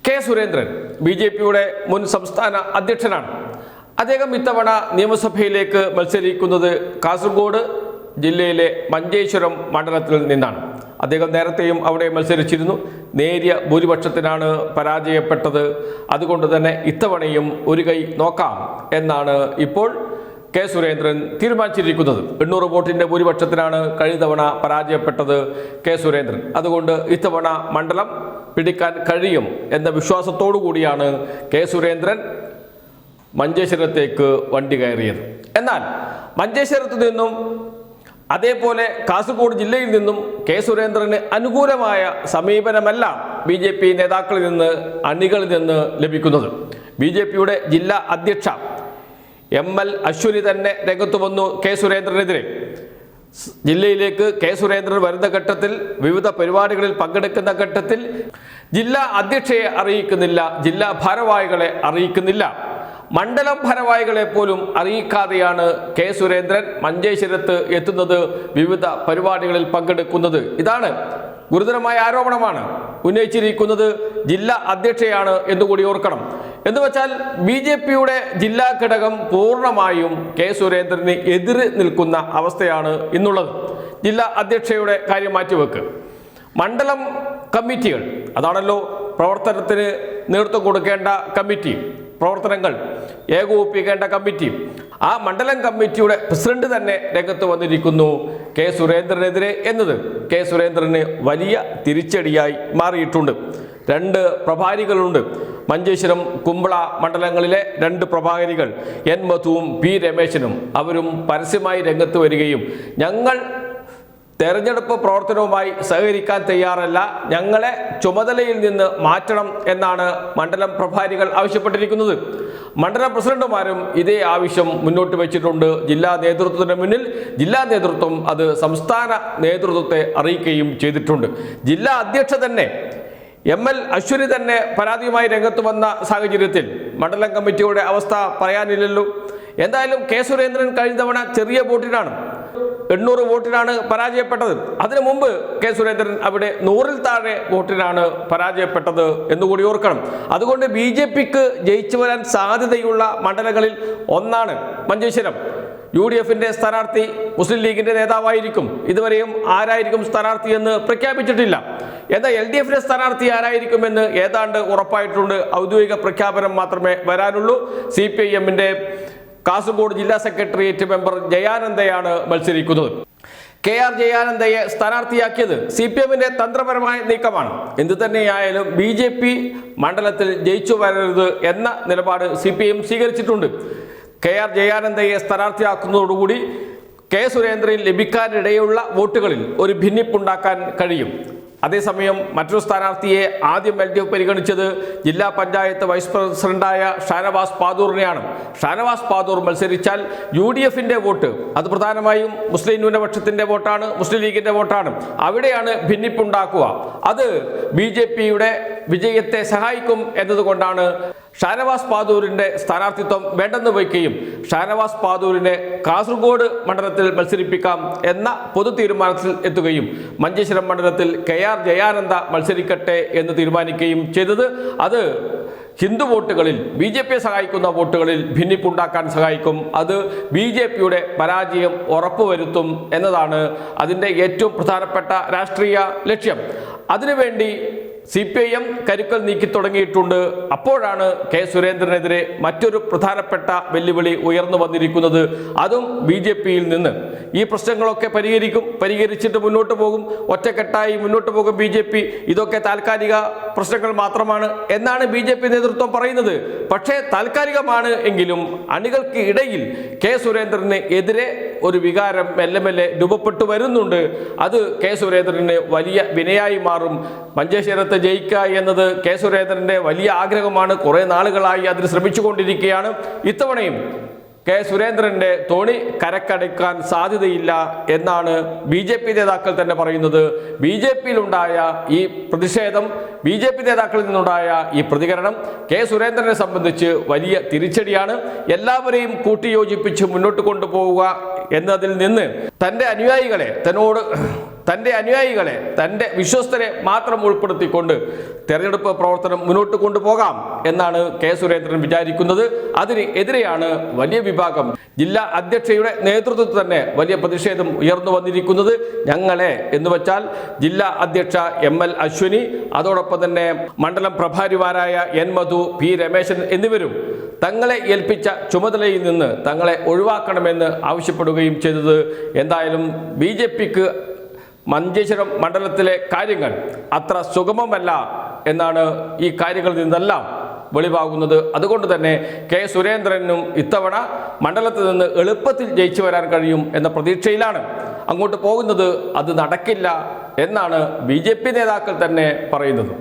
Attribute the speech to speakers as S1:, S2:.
S1: K Surendran ബി.ജെ.പിയുടെ മുൻ സംസ്ഥാന അധ്യക്ഷനാണ്. അദ്ദേഹം ഇത്തവണ നിയമസഭയിലേക്ക് മത്സരിക്കുന്നത് കാസർഗോഡ് ജില്ലയിലെ മഞ്ചേശ്വരം മണ്ഡലത്തിൽ നിന്നാണ്. അദ്ദേഹം നേരത്തെയും അവിടെ മത്സരിച്ചിരുന്നു. നേരിയ ഭൂരിപക്ഷത്തിനാണ് പരാജയപ്പെട്ടത്. അതുകൊണ്ട് തന്നെ ഇത്തവണയും ഒരു കൈ നോക്കാം എന്നാണ് ഇപ്പോൾ കെ സുരേന്ദ്രൻ തീരുമാനിച്ചിരിക്കുന്നത്. 800 വോട്ടിന്റെ ഭൂരിപക്ഷത്തിനാണ് കഴിഞ്ഞ തവണ പരാജയപ്പെട്ടത് കെ സുരേന്ദ്രൻ. അതുകൊണ്ട് ഇത്തവണ മണ്ഡലം പിടിക്കാൻ കഴിയും എന്ന വിശ്വാസത്തോടു കൂടിയാണ് കെ സുരേന്ദ്രൻ മഞ്ചേശ്വരത്തേക്ക് വണ്ടി കയറിയത്. എന്നാൽ മഞ്ചേശ്വരത്ത് നിന്നും അതേപോലെ കാസർഗോഡ് ജില്ലയിൽ നിന്നും കെ സുരേന്ദ്രന് അനുകൂലമായ സമീപനമല്ല ബി.ജെ.പി നേതാക്കളിൽ നിന്ന്, അണികളിൽ നിന്ന് ലഭിക്കുന്നത്. ബി.ജെ.പിയുടെ ജില്ലാ അധ്യക്ഷ ML അശ്വനി തന്നെ രംഗത്ത് വന്നു കെ സുരേന്ദ്രനെതിരെ. ജില്ലയിലേക്ക് കെ സുരേന്ദ്രൻ വരുന്ന ഘട്ടത്തിൽ, വിവിധ പരിപാടികളിൽ പങ്കെടുക്കുന്ന ഘട്ടത്തിൽ ജില്ലാ അധ്യക്ഷയെ അറിയിക്കുന്നില്ല, ജില്ലാ ഭാരവാഹികളെ അറിയിക്കുന്നില്ല, മണ്ഡലം ഭാരവാഹികളെ പോലും അറിയിക്കാതെയാണ് കെ സുരേന്ദ്രൻ മഞ്ചേശ്വരത്ത് എത്തുന്നത്, വിവിധ പരിപാടികളിൽ പങ്കെടുക്കുന്നത്. ഇതാണ് ഗുരുതരമായ ആരോപണമാണ് ഉന്നയിച്ചിരിക്കുന്നത്. ജില്ലാ അധ്യക്ഷയാണ് എന്നുകൂടി ഓർക്കണം. എന്ന് വെച്ചാൽ ബി.ജെ.പിയുടെ ജില്ലാ ഘടകം പൂർണ്ണമായും കെ സുരേന്ദ്രന് എതിര് നിൽക്കുന്ന അവസ്ഥയാണ് ഇന്നുള്ളത്. ജില്ലാ അധ്യക്ഷയുടെ കാര്യം മാറ്റിവെക്ക്. മണ്ഡലം കമ്മിറ്റികൾ, അതാണല്ലോ പ്രവർത്തനത്തിന് നേതൃത്വം കൊടുക്കേണ്ട കമ്മിറ്റി, പ്രവർത്തനങ്ങൾ ഏകോപിപ്പിക്കേണ്ട കമ്മിറ്റി. ആ മണ്ഡലം കമ്മിറ്റിയുടെ പ്രസിഡന്റ് തന്നെ രംഗത്ത് വന്നിരിക്കുന്നു കെ സുരേന്ദ്രനെതിരെ എന്നത് കെ സുരേന്ദ്രന് വലിയ തിരിച്ചടിയായി മാറിയിട്ടുണ്ട്. 2 പ്രഭാരികളുണ്ട്. മഞ്ചേശ്വരം, കുമ്പള മണ്ഡലങ്ങളിലെ 2 പ്രഭാരികൾ N മധുവും P രമേശനും അവരും പരസ്യമായി രംഗത്ത് വരികയും ഞങ്ങൾ തെരഞ്ഞെടുപ്പ് പ്രവർത്തനവുമായി സഹകരിക്കാൻ തയ്യാറല്ല, ഞങ്ങളെ ചുമതലയിൽ നിന്ന് മാറ്റണം എന്നാണ് മണ്ഡലം പ്രഭാരികൾ ആവശ്യപ്പെട്ടിരിക്കുന്നത്. മണ്ഡലം പ്രസിഡന്റുമാരും ഇതേ ആവശ്യം മുന്നോട്ട് വെച്ചിട്ടുണ്ട്. ജില്ലാ നേതൃത്വത്തിന് മുന്നിൽ ജില്ലാ നേതൃത്വം അത് സംസ്ഥാന നേതൃത്വത്തെ അറിയിക്കുകയും ചെയ്തിട്ടുണ്ട്. ജില്ലാ അധ്യക്ഷ തന്നെ ML അശ്വനി തന്നെ പരാതിയുമായി രംഗത്ത് വന്ന സാഹചര്യത്തിൽ മണ്ഡലം കമ്മിറ്റിയുടെ അവസ്ഥ പറയാനില്ലല്ലോ. എന്തായാലും കെ സുരേന്ദ്രൻ കഴിഞ്ഞ തവണ ചെറിയ വോട്ടിനാണ്, 800 വോട്ടിനാണ് പരാജയപ്പെട്ടത്. അതിനു മുമ്പ് കെ സുരേന്ദ്രൻ അവിടെ 100-ൽ താഴെ വോട്ടിനാണ് പരാജയപ്പെട്ടത് എന്നുകൂടി ഓർക്കണം. അതുകൊണ്ട് ബി.ജെ.പിക്ക് ജയിച്ചു വരാൻ സാധ്യതയുള്ള മണ്ഡലങ്ങളിൽ ഒന്നാണ് മഞ്ചേശ്വരം. UDFന്റെ സ്ഥാനാർത്ഥി മുസ്ലിം ലീഗിന്റെ നേതാവായിരിക്കും. ഇതുവരെയും ആരായിരിക്കും സ്ഥാനാർത്ഥി എന്ന് പ്രഖ്യാപിച്ചിട്ടില്ല. എന്നാൽ LDFന്റെ സ്ഥാനാർത്ഥി ആരായിരിക്കുമെന്ന് ഏതാണ്ട് ഉറപ്പായിട്ടുണ്ട്. ഔദ്യോഗിക പ്രഖ്യാപനം മാത്രമേ വരാനുള്ളൂ. CPIMന്റെ കാസർഗോഡ് ജില്ലാ സെക്രട്ടേറിയറ്റ് മെമ്പർ ജയാനന്ദയാണ് മത്സരിക്കുന്നത്. KR ജയാനന്ദയെ സ്ഥാനാർത്ഥിയാക്കിയത് CPIMന്റെ തന്ത്രപരമായ നീക്കമാണ്. എന്തു തന്നെയായാലും BJP മണ്ഡലത്തിൽ ജയിച്ചു വരരുത് എന്ന നിലപാട് CPIM സ്വീകരിച്ചിട്ടുണ്ട്. KR ജയാനന്ദയെ സ്ഥാനാർത്ഥിയാക്കുന്നതോടുകൂടി കെ സുരേന്ദ്രൻ ലഭിക്കാനിടയുള്ള വോട്ടുകളിൽ ഒരു ഭിന്നിപ്പുണ്ടാക്കാൻ കഴിയും. അതേസമയം മറ്റൊരു സ്ഥാനാർത്ഥിയെ ആദ്യം LDF പരിഗണിച്ചത് ജില്ലാ പഞ്ചായത്ത് വൈസ് പ്രസിഡന്റായ ഷാനവാസ് പാദൂറിനെയാണ്. ഷാനവാസ് പാദൂർ മത്സരിച്ചാൽ UDFന്റെ വോട്ട് അത് പ്രധാനമായും മുസ്ലിം ന്യൂനപക്ഷത്തിന്റെ വോട്ടാണ്, മുസ്ലിം ലീഗിന്റെ വോട്ടാണ്. അവിടെയാണ് ഭിന്നിപ്പുണ്ടാക്കുക. അത് BJPയുടെ വിജയത്തെ സഹായിക്കും എന്നതുകൊണ്ടാണ് ഷാനവാസ് പാദൂരിന്റെ സ്ഥാനാർത്ഥിത്വം വേണ്ടെന്ന് വയ്ക്കുകയും ഷാനവാസ് പാദൂരിനെ കാസർഗോഡ് മണ്ഡലത്തിൽ മത്സരിപ്പിക്കാം എന്ന പൊതു തീരുമാനത്തിൽ എത്തുകയും മഞ്ചേശ്വരം മണ്ഡലത്തിൽ KR ജയാനന്ദ മത്സരിക്കട്ടെ എന്ന് തീരുമാനിക്കുകയും ചെയ്തത്. അത് ഹിന്ദു വോട്ടുകളിൽ, BJPയെ സഹായിക്കുന്ന വോട്ടുകളിൽ ഭിന്നിപ്പുണ്ടാക്കാൻ സഹായിക്കും. അത് BJPയുടെ പരാജയം ഉറപ്പുവരുത്തും എന്നതാണ് അതിൻ്റെ ഏറ്റവും പ്രധാനപ്പെട്ട രാഷ്ട്രീയ ലക്ഷ്യം. അതിനുവേണ്ടി CPIM കരുക്കൾ നീക്കി തുടങ്ങിയിട്ടുണ്ട്. അപ്പോഴാണ് കെ സുരേന്ദ്രനെതിരെ മറ്റൊരു പ്രധാനപ്പെട്ട വെല്ലുവിളി ഉയർന്നു വന്നിരിക്കുന്നത്. അതും BJPയിൽ നിന്ന്. ഈ പ്രശ്നങ്ങളൊക്കെ പരിഹരിച്ചിട്ട് മുന്നോട്ട് പോകും, ഒറ്റക്കെട്ടായി മുന്നോട്ട് പോകും BJP. ഇതൊക്കെ താൽക്കാലിക പ്രശ്നങ്ങൾ മാത്രമാണ് എന്നാണ് BJP നേതൃത്വം പറയുന്നത്. പക്ഷേ താൽക്കാലികമാണ് എങ്കിലും അണികൾക്ക് ഇടയിൽ കെ സുരേന്ദ്രന് എതിരെ ഒരു വികാരം മെല്ലെ രൂപപ്പെട്ടു വരുന്നുണ്ട്. അത് കെ സുരേന്ദ്രന് വലിയ വിനയായി മാറും. മഞ്ചേശ്വരത്ത് ജയിക്കുക എന്നത് കെ സുരേന്ദ്രന്റെ വലിയ ആഗ്രഹമാണ്. കുറെ നാളുകളായി അതിന് ശ്രമിച്ചുകൊണ്ടിരിക്കുകയാണ്. ഇത്തവണയും കെ സുരേന്ദ്രന്റെ തോണി കരക്കടക്കാൻ സാധ്യതയില്ല എന്നാണ് BJP നേതാക്കൾ തന്നെ പറയുന്നത്. BJPയിലുണ്ടായ ഈ പ്രതിഷേധം, BJP നേതാക്കളിൽ നിന്നുണ്ടായ ഈ പ്രതികരണം കെ സുരേന്ദ്രനെ സംബന്ധിച്ച് വലിയ തിരിച്ചടിയാണ്. എല്ലാവരെയും കൂട്ടിയോജിപ്പിച്ച് മുന്നോട്ട് കൊണ്ടുപോവുക എന്നതിൽ നിന്ന് തൻ്റെ അനുയായികളെ, തന്നോട് തൻ്റെ അനുയായികളെ, തൻ്റെ വിശ്വസ്തരെ മാത്രം ഉൾപ്പെടുത്തിക്കൊണ്ട് തെരഞ്ഞെടുപ്പ് പ്രവർത്തനം മുന്നോട്ട് കൊണ്ടുപോകാം എന്നാണ് കെ സുരേന്ദ്രൻ വിചാരിക്കുന്നത്. അതിന് എതിരെയാണ് വലിയ വിഭാഗം ജില്ലാ അധ്യക്ഷയുടെ നേതൃത്വത്തിൽ തന്നെ വലിയ പ്രതിഷേധം ഉയർന്നു വന്നിരിക്കുന്നത്. ഞങ്ങളെ എന്ന് വെച്ചാൽ ജില്ലാ അധ്യക്ഷ ML അശ്വിനി, അതോടൊപ്പം തന്നെ മണ്ഡലം പ്രഭാരിമാരായ N മധു, P രമേശൻ എന്നിവരും തങ്ങളെ ഏൽപ്പിച്ച ചുമതലയിൽ നിന്ന് തങ്ങളെ ഒഴിവാക്കണമെന്ന് ആവശ്യപ്പെടുകയും ചെയ്തത്. എന്തായാലും BJPക്ക് മഞ്ചേശ്വരം മണ്ഡലത്തിലെ കാര്യങ്ങൾ അത്ര സുഗമമല്ല എന്നാണ് ഈ കാര്യങ്ങളിൽ നിന്നെല്ലാം വെളിവാകുന്നത്. അതുകൊണ്ട് തന്നെ കെ സുരേന്ദ്രനും ഇത്തവണ മണ്ഡലത്തിൽ നിന്ന് എളുപ്പത്തിൽ ജയിച്ചു വരാൻ കഴിയും എന്ന പ്രതീക്ഷയിലാണ് അങ്ങോട്ട് പോകുന്നത്. അത് നടക്കില്ല എന്നാണ് BJP നേതാക്കൾ തന്നെ പറയുന്നത്.